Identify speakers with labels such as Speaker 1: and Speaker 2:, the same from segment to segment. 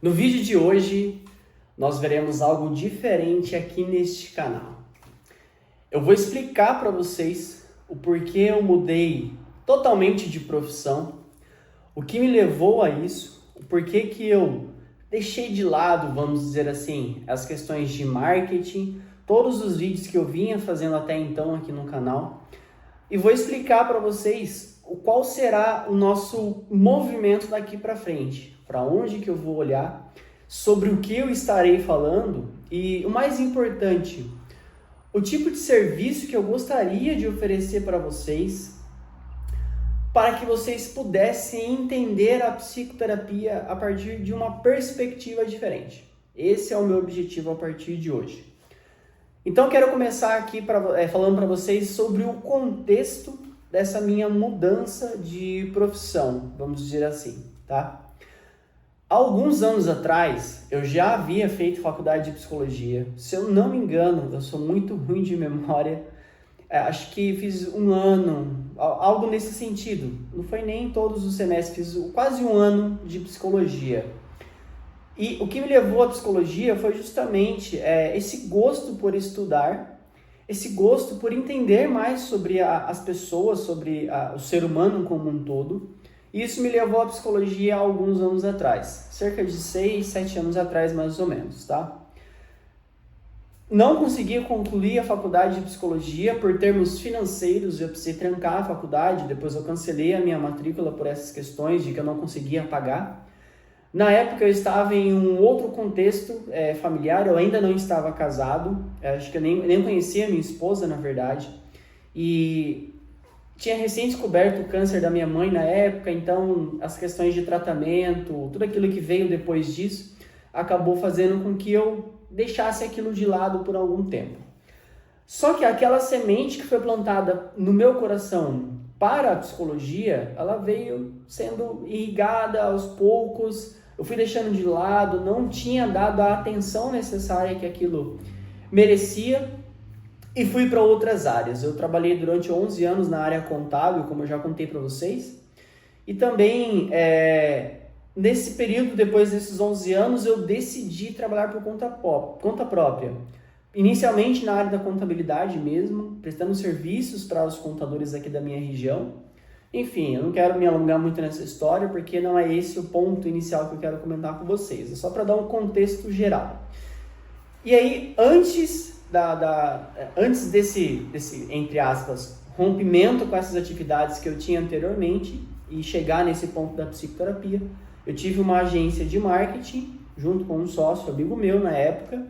Speaker 1: No vídeo de hoje, nós veremos algo diferente aqui neste canal. Eu vou explicar para vocês o porquê eu mudei totalmente de profissão, o que me levou a isso, o porquê que eu deixei de lado, vamos dizer assim, as questões de marketing, todos os vídeos que eu vinha fazendo até então aqui no canal, e vou explicar para vocês qual será o nosso movimento daqui para frente, para onde que eu vou olhar, sobre o que eu estarei falando e o mais importante, o tipo de serviço que eu gostaria de oferecer para vocês, para que vocês pudessem entender a psicoterapia a partir de uma perspectiva diferente. Esse é o meu objetivo a partir de hoje. Então, quero começar aqui falando para vocês sobre o contexto dessa minha mudança de profissão, vamos dizer assim, tá? Há alguns anos atrás, eu já havia feito faculdade de psicologia. Se eu não me engano, eu sou muito ruim de memória, acho que fiz um ano, algo nesse sentido. Não foi nem todos os semestres, fiz quase um ano de psicologia. E o que me levou à psicologia foi justamente esse gosto por estudar, esse gosto por entender mais sobre as pessoas, sobre o ser humano como um todo. E isso me levou à psicologia há alguns anos atrás, cerca de 6, 7 anos atrás mais ou menos, tá? Não consegui concluir a faculdade de psicologia por termos financeiros, eu precisei trancar a faculdade, depois eu cancelei a minha matrícula por essas questões de que eu não conseguia pagar. Na época eu estava em um outro contexto familiar, eu ainda não estava casado, acho que eu nem conhecia a minha esposa, na verdade, e tinha recém descoberto o câncer da minha mãe na época, então as questões de tratamento, tudo aquilo que veio depois disso, acabou fazendo com que eu deixasse aquilo de lado por algum tempo. Só que aquela semente que foi plantada no meu coração para a psicologia, ela veio sendo irrigada aos poucos, eu fui deixando de lado, não tinha dado a atenção necessária que aquilo merecia e fui para outras áreas. Eu trabalhei durante 11 anos na área contábil, como eu já contei para vocês, e também nesse período, depois desses 11 anos, eu decidi trabalhar por conta própria. Inicialmente na área da contabilidade mesmo, prestando serviços para os contadores aqui da minha região. Enfim, eu não quero me alongar muito nessa história, porque não é esse o ponto inicial que eu quero comentar com vocês. É só para dar um contexto geral. E aí, antes desse, entre aspas, rompimento com essas atividades que eu tinha anteriormente e chegar nesse ponto da psicoterapia, eu tive uma agência de marketing junto com um sócio, amigo meu na época,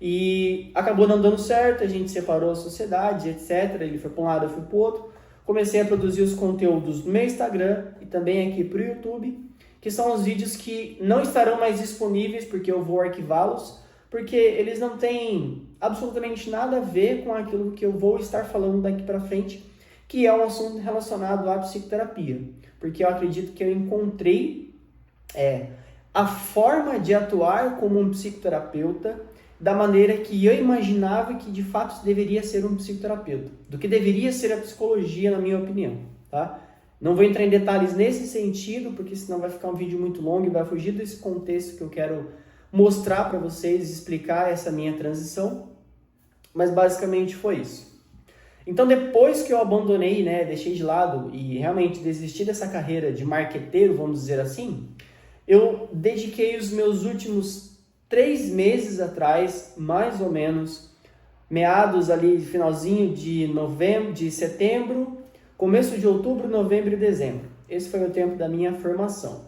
Speaker 1: e acabou não dando certo, a gente separou a sociedade, etc. Ele foi para um lado, eu fui para o outro. Comecei a produzir os conteúdos no meu Instagram e também aqui para o YouTube, que são os vídeos que não estarão mais disponíveis porque eu vou arquivá-los, porque eles não têm absolutamente nada a ver com aquilo que eu vou estar falando daqui para frente, que é um assunto relacionado à psicoterapia. Porque eu acredito que eu encontrei a forma de atuar como um psicoterapeuta da maneira que eu imaginava que de fato deveria ser um psicoterapeuta, do que deveria ser a psicologia, na minha opinião, tá? Não vou entrar em detalhes nesse sentido, porque senão vai ficar um vídeo muito longo e vai fugir desse contexto que eu quero mostrar para vocês, explicar essa minha transição, mas basicamente foi isso. Então, depois que eu abandonei, deixei de lado e realmente desisti dessa carreira de marqueteiro, vamos dizer assim, eu dediquei os meus últimos 3 meses atrás, mais ou menos, meados ali, finalzinho de setembro, começo de outubro, novembro e dezembro. Esse foi o tempo da minha formação.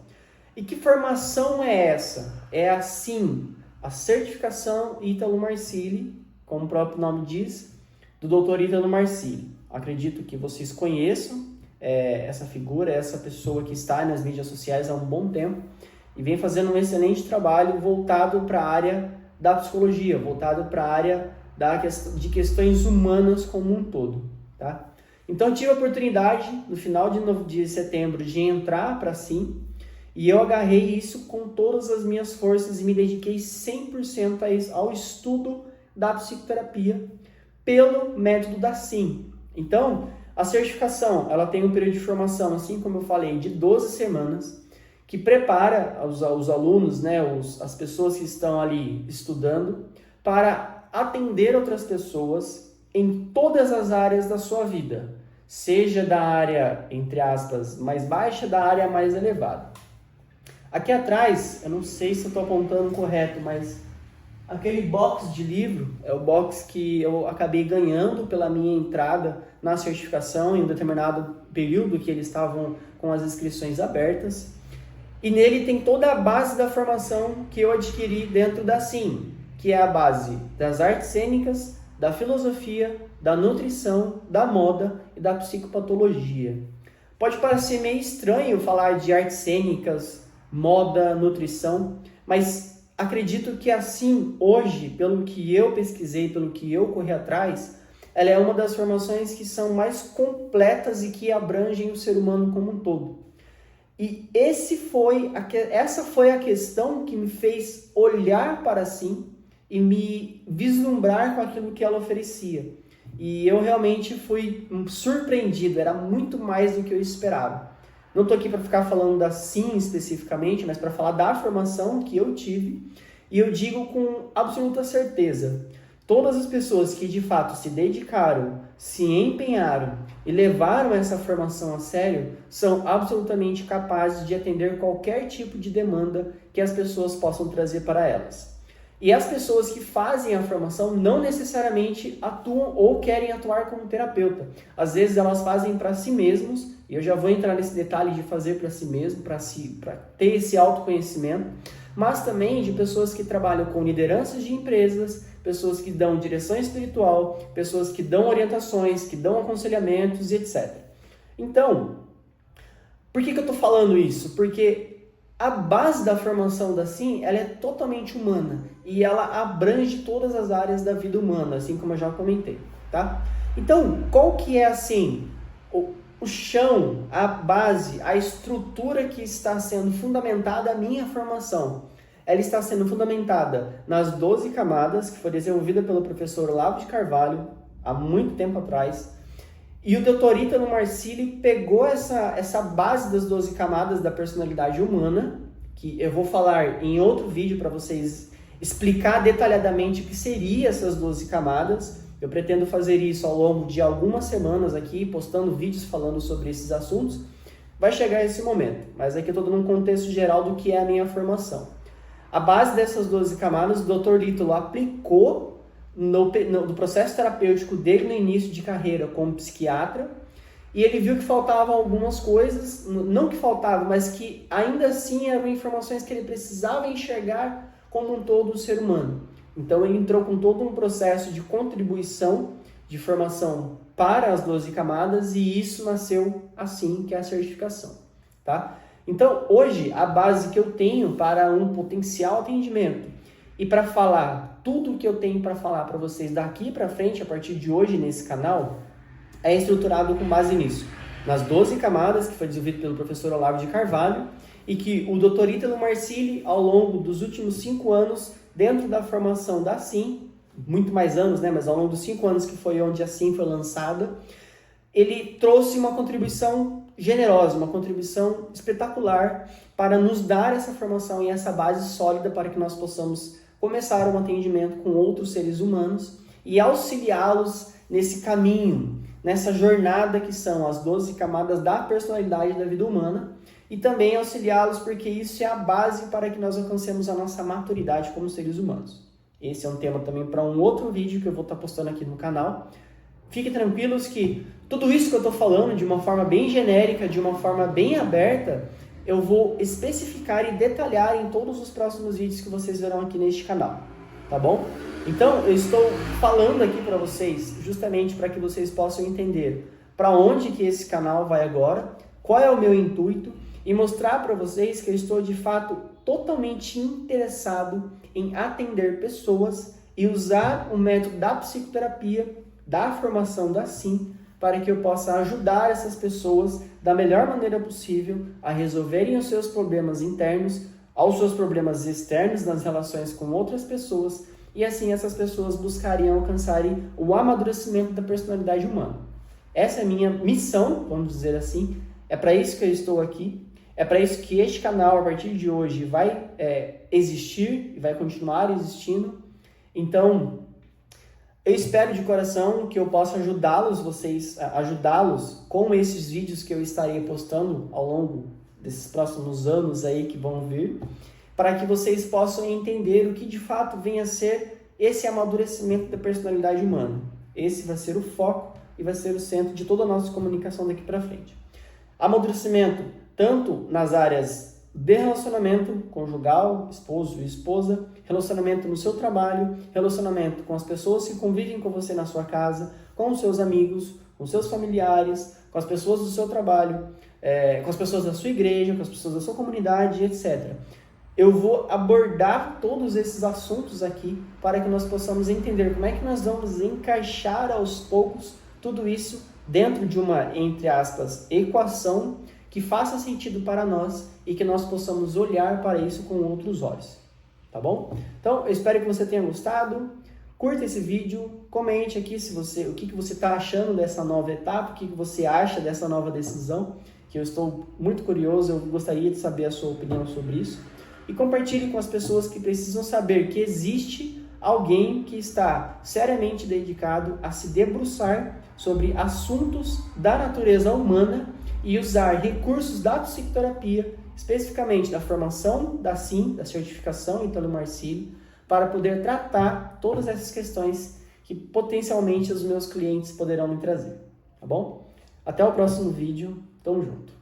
Speaker 1: E que formação é essa? É assim, a certificação Ítalo Marcilli, como o próprio nome diz, do Dr. Ítalo Marcilli. Acredito que vocês conheçam essa figura, essa pessoa que está nas mídias sociais há um bom tempo e vem fazendo um excelente trabalho voltado para a área da psicologia, voltado para a área de questões humanas como um todo, tá? Então, tive a oportunidade, no final de setembro, de entrar para a SIM, e eu agarrei isso com todas as minhas forças e me dediquei 100% ao estudo da psicoterapia pelo método da SIM. Então, a certificação, ela tem um período de formação, assim como eu falei, de 12 semanas, que prepara os alunos, né, as pessoas que estão ali estudando, para atender outras pessoas em todas as áreas da sua vida, seja da área, entre aspas, mais baixa, da área mais elevada. Aqui atrás, eu não sei se eu estou apontando correto, mas aquele box de livro é o box que eu acabei ganhando pela minha entrada na certificação em um determinado período que eles estavam com as inscrições abertas. E nele tem toda a base da formação que eu adquiri dentro da SIM, que é a base das artes cênicas, da filosofia, da nutrição, da moda e da psicopatologia. Pode parecer meio estranho falar de artes cênicas, moda, nutrição, mas acredito que assim, hoje, pelo que eu pesquisei, pelo que eu corri atrás, ela é uma das formações que são mais completas e que abrangem o ser humano como um todo. E essa foi a questão que me fez olhar para si e me vislumbrar com aquilo que ela oferecia. E eu realmente fui surpreendido, era muito mais do que eu esperava. Não estou aqui para ficar falando da SIM especificamente, mas para falar da formação que eu tive. E eu digo com absoluta certeza, todas as pessoas que de fato se dedicaram, se empenharam e levaram essa formação a sério, são absolutamente capazes de atender qualquer tipo de demanda que as pessoas possam trazer para elas. E as pessoas que fazem a formação não necessariamente atuam ou querem atuar como terapeuta. Às vezes elas fazem para si mesmos, e eu já vou entrar nesse detalhe de fazer para si mesmo, para ter esse autoconhecimento, mas também de pessoas que trabalham com lideranças de empresas, pessoas que dão direção espiritual, pessoas que dão orientações, que dão aconselhamentos e etc. Então, por que eu estou falando isso? Porque a base da formação da SIM, ela é totalmente humana e ela abrange todas as áreas da vida humana, assim como eu já comentei, tá? Então, qual que é assim o chão, a base, a estrutura que está sendo fundamentada a minha formação? Ela está sendo fundamentada nas 12 camadas, que foi desenvolvida pelo professor Olavo de Carvalho há muito tempo atrás. E o Dr. Ítalo Marcilli pegou essa base das 12 camadas da personalidade humana, que eu vou falar em outro vídeo para vocês explicar detalhadamente o que seriam essas 12 camadas. Eu pretendo fazer isso ao longo de algumas semanas aqui, postando vídeos falando sobre esses assuntos. Vai chegar esse momento, mas aqui eu estou dando um contexto geral do que é a minha formação. A base dessas 12 camadas, o Dr. Ítalo aplicou no processo terapêutico dele no início de carreira como psiquiatra, e ele viu que faltavam algumas coisas, não que faltavam, mas que ainda assim eram informações que ele precisava enxergar como um todo o ser humano. Então ele entrou com todo um processo de contribuição, de formação para as 12 camadas, e isso nasceu assim, que é a certificação, tá? Então hoje a base que eu tenho para um potencial atendimento e para falar tudo o que eu tenho para falar para vocês daqui para frente, a partir de hoje nesse canal, é estruturado com base nisso. Nas 12 camadas, que foi desenvolvido pelo professor Olavo de Carvalho, e que o Dr. Ítalo Marcilli, ao longo dos últimos 5 anos, dentro da formação da SIM, muito mais anos, né, mas ao longo dos 5 anos que foi onde a SIM foi lançada, ele trouxe uma contribuição generosa, uma contribuição espetacular para nos dar essa formação e essa base sólida para que nós possamos começar um atendimento com outros seres humanos e auxiliá-los nesse caminho, nessa jornada que são as 12 camadas da personalidade da vida humana, e também auxiliá-los porque isso é a base para que nós alcancemos a nossa maturidade como seres humanos. Esse é um tema também para um outro vídeo que eu vou estar postando aqui no canal. Fiquem tranquilos que tudo isso que eu estou falando de uma forma bem genérica, de uma forma bem aberta, eu vou especificar e detalhar em todos os próximos vídeos que vocês verão aqui neste canal, tá bom? Então, eu estou falando aqui para vocês justamente para que vocês possam entender para onde que esse canal vai agora, qual é o meu intuito e mostrar para vocês que eu estou de fato totalmente interessado em atender pessoas e usar o método da psicoterapia, da formação da SIM, para que eu possa ajudar essas pessoas da melhor maneira possível a resolverem os seus problemas internos, aos seus problemas externos nas relações com outras pessoas, e assim essas pessoas buscariam alcançarem o amadurecimento da personalidade humana. Essa é a minha missão, vamos dizer assim, é para isso que eu estou aqui, É para isso que este canal, a partir de hoje, vai existir e vai continuar existindo. Então, eu espero de coração que eu possa ajudá-los com esses vídeos que eu estarei postando ao longo desses próximos anos aí que vão vir, para que vocês possam entender o que de fato vem a ser esse amadurecimento da personalidade humana. Esse vai ser o foco e vai ser o centro de toda a nossa comunicação daqui para frente. Amadurecimento tanto nas áreas de relacionamento conjugal, esposo e esposa, relacionamento no seu trabalho, relacionamento com as pessoas que convivem com você na sua casa, com os seus amigos, com os seus familiares, com as pessoas do seu trabalho, com as pessoas da sua igreja, com as pessoas da sua comunidade, etc. Eu vou abordar todos esses assuntos aqui para que nós possamos entender como é que nós vamos encaixar aos poucos tudo isso dentro de uma, entre aspas, equação que faça sentido para nós e que nós possamos olhar para isso com outros olhos, tá bom? Então, eu espero que você tenha gostado, curta esse vídeo, comente aqui o que você está achando dessa nova etapa, o que você acha dessa nova decisão, que eu estou muito curioso, eu gostaria de saber a sua opinião sobre isso, e compartilhe com as pessoas que precisam saber que existe alguém que está seriamente dedicado a se debruçar sobre assuntos da natureza humana e usar recursos da psicoterapia, especificamente da formação da SIM, da certificação Ítalo Marcílio, para poder tratar todas essas questões que potencialmente os meus clientes poderão me trazer, tá bom? Até o próximo vídeo, tamo junto!